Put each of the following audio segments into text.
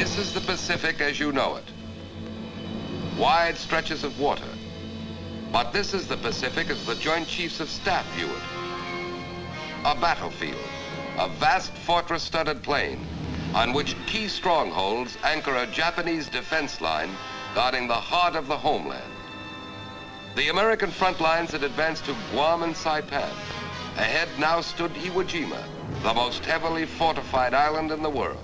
This is the Pacific as you know it. Wide stretches of water. But this is the Pacific as the Joint Chiefs of Staff view it. A battlefield, a vast fortress-studded plain on which key strongholds anchor a Japanese defense line guarding the heart of the homeland. The American front lines had advanced to Guam and Saipan. Ahead now stood Iwo Jima, the most heavily fortified island in the world.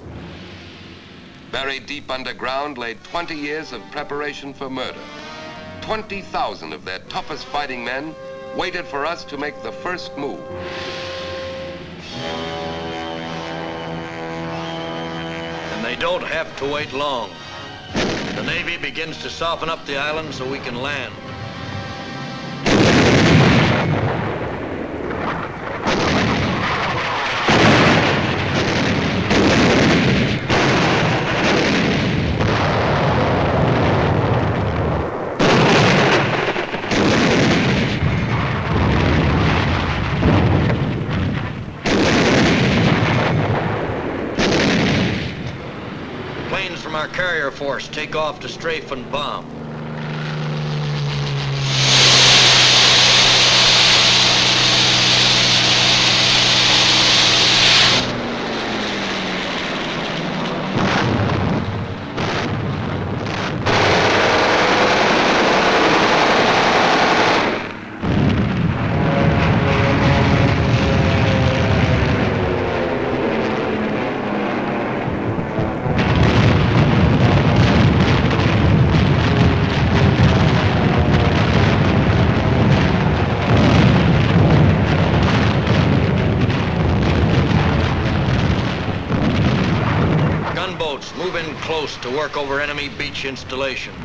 Buried deep underground lay 20 years of preparation for murder. 20,000 of their toughest fighting men waited for us to make the first move. And they don't have to wait long. The Navy begins to soften up the island so we can land. Our carrier force take off to strafe and bomb. Move in close to work over enemy beach installations.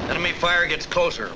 Enemy fire gets closer.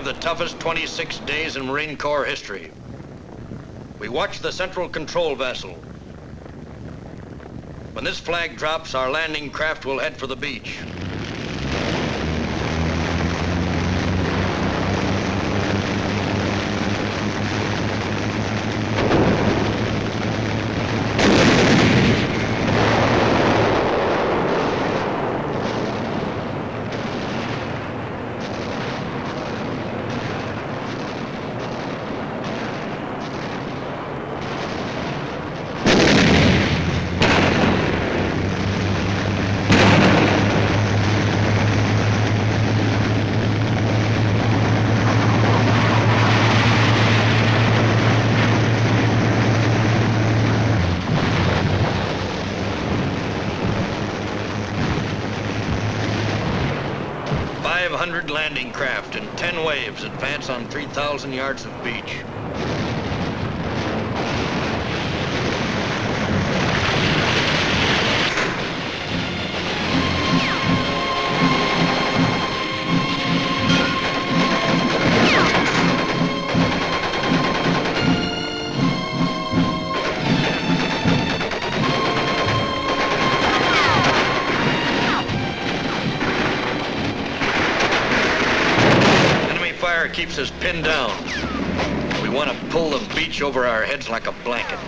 The toughest 26 days in Marine Corps history. We watch the central control vessel. When this flag drops, our landing craft will head for the beach. Landing craft in 10 waves advance on 3,000 yards of beach. Keeps us pinned down. We want to pull the beach over our heads like a blanket.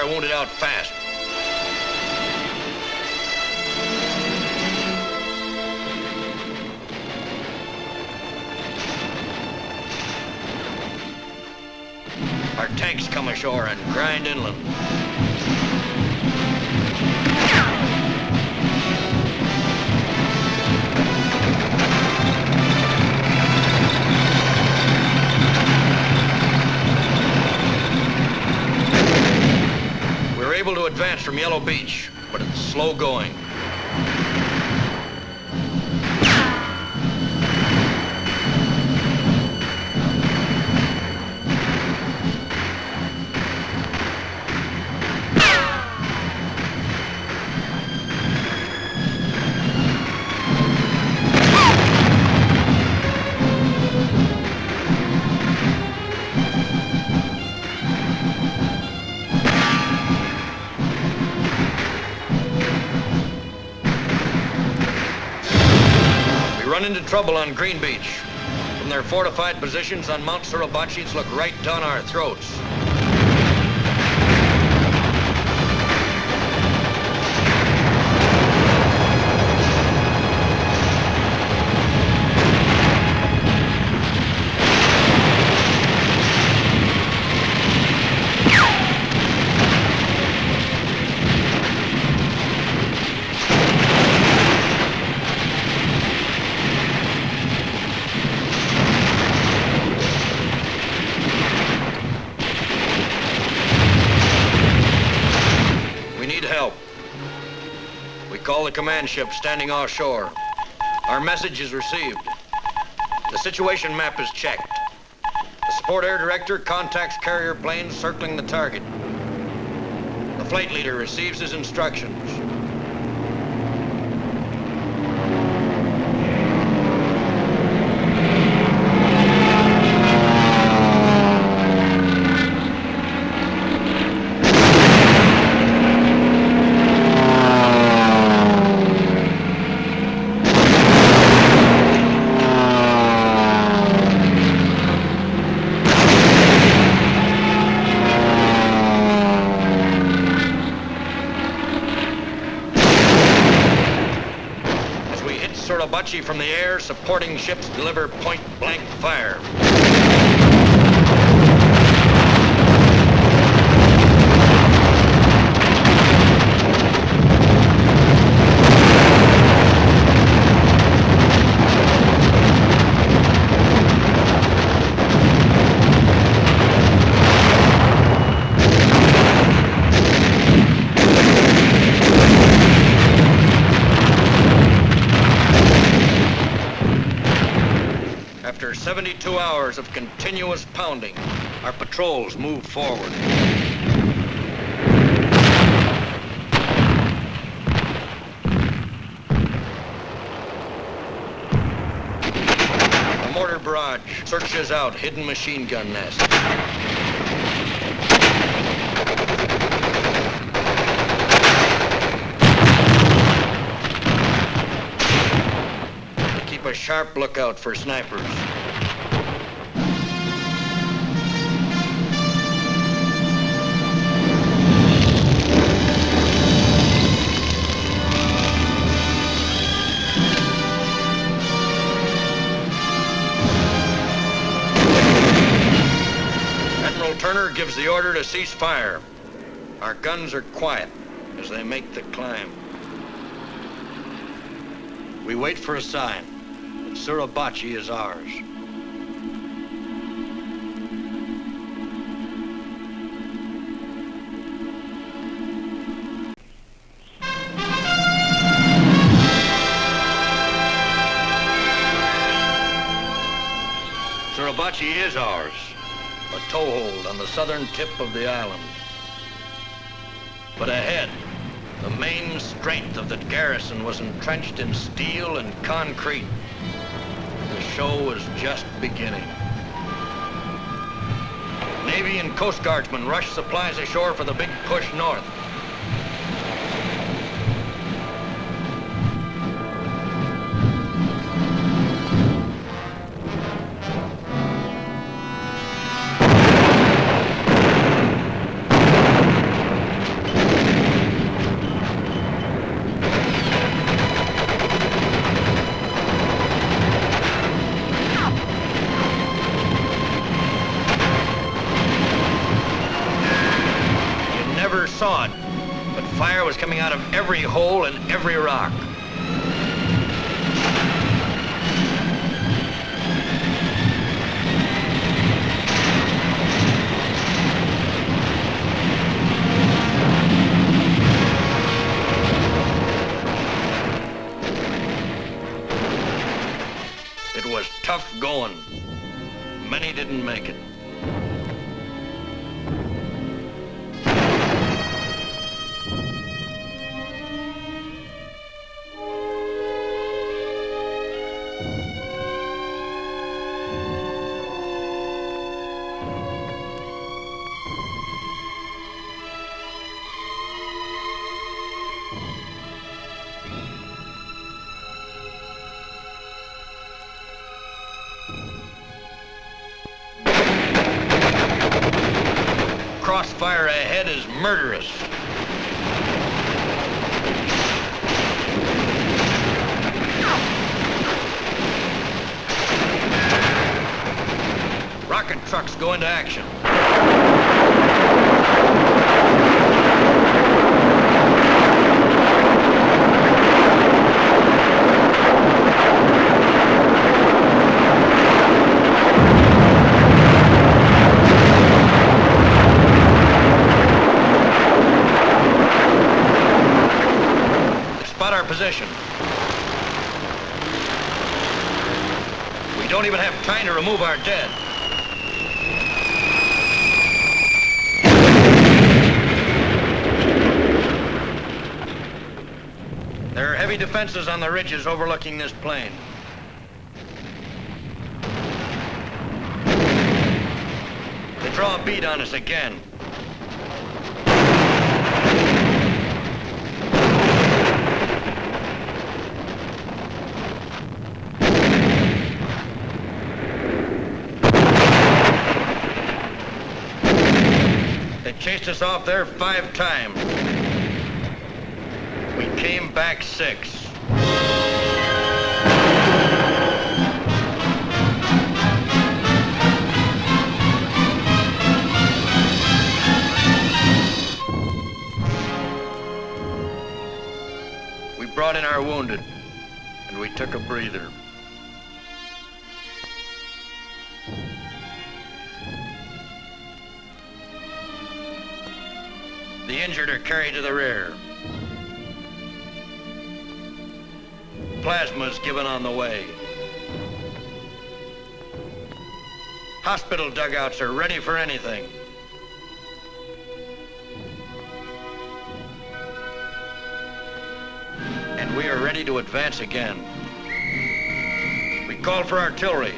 our wounded out fast. Our tanks come ashore and grind inland. We were able to advance from Yellow Beach, but it's slow going. Run into trouble on Green Beach. From their fortified positions on Mount Suribachi, it's looked right down our throats. Call the command ship standing offshore. Our message is received. The situation map is checked. The support air director contacts carrier planes circling the target. The flight leader receives his instructions. Suribachi from the air, supporting ships deliver point-blank fire. After 72 hours of continuous pounding, our patrols moved forward. A mortar barrage searches out hidden machine gun nests. Keep a sharp lookout for snipers. Turner gives the order to cease fire. Our guns are quiet as they make the climb. We wait for a sign that Suribachi is ours. Suribachi is ours. A toehold on the southern tip of the island. But ahead, the main strength of the garrison was entrenched in steel and concrete. The show was just beginning. Navy and Coast Guardsmen rushed supplies ashore for the big push north. hole in every rock. It was tough going. Many didn't make it. Crossfire ahead is murderous. Rocket trucks go into action. Position. We don't even have time to remove our dead. There are heavy defenses on the ridges overlooking this plain. They draw a bead on us again. Chased us off there 5 times. We came back 6. We brought in our wounded, and we took a breather. The injured are carried to the rear. Plasma's given on the way. Hospital dugouts are ready for anything. And we are ready to advance again. We call for artillery.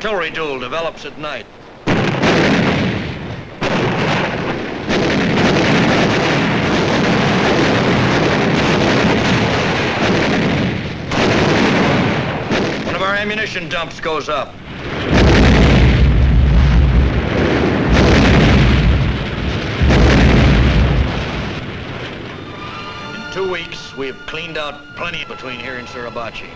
Artillery duel develops at night. One of our ammunition dumps goes up. In 2 weeks, we have cleaned out plenty between here and Suribachi.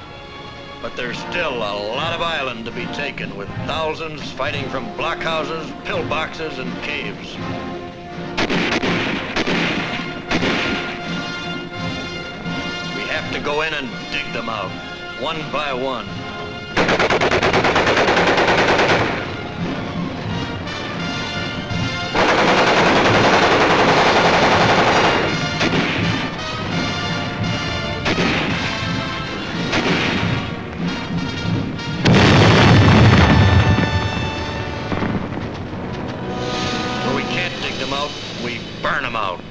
But there's still a lot of island to be taken, with thousands fighting from blockhouses, pillboxes, and caves. We have to go in and dig them out, one by one. We burn them out.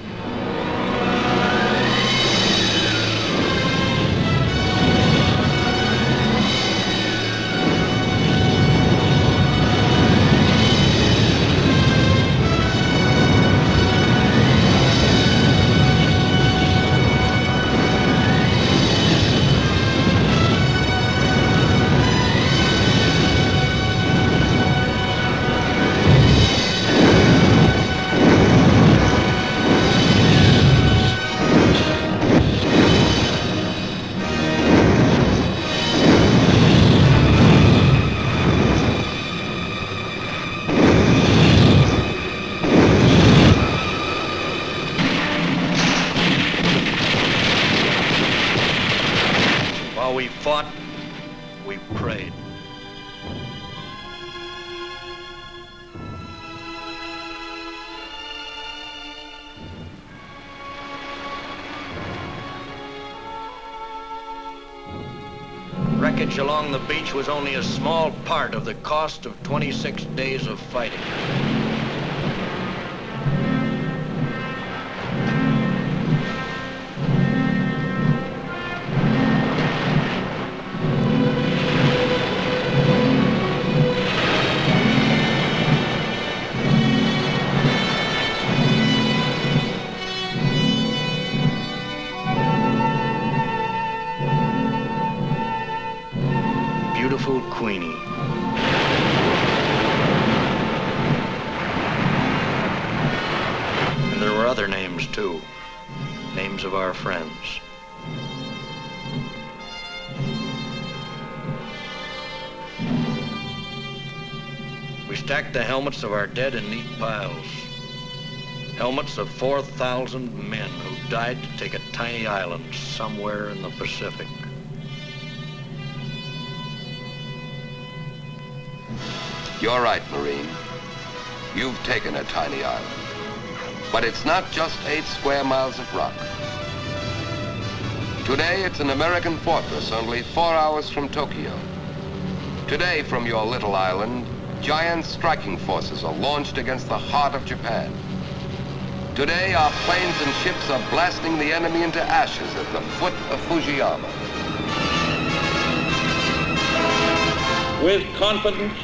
we fought, we prayed. Wreckage along the beach was only a small part of the cost of 26 days of fighting. Beautiful Queenie. And there were other names too. Names of our friends. We stacked the helmets of our dead in neat piles. Helmets of 4,000 men who died to take a tiny island somewhere in the Pacific. You're right, Marine. You've taken a tiny island. But it's not just 8 square miles of rock. Today, it's an American fortress only 4 hours from Tokyo. Today, from your little island, giant striking forces are launched against the heart of Japan. Today, our planes and ships are blasting the enemy into ashes at the foot of Fujiyama. With confidence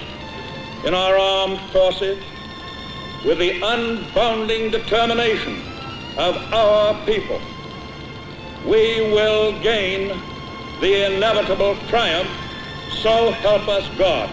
in our armed forces, with the unbounding determination of our people, we will gain the inevitable triumph, so help us God.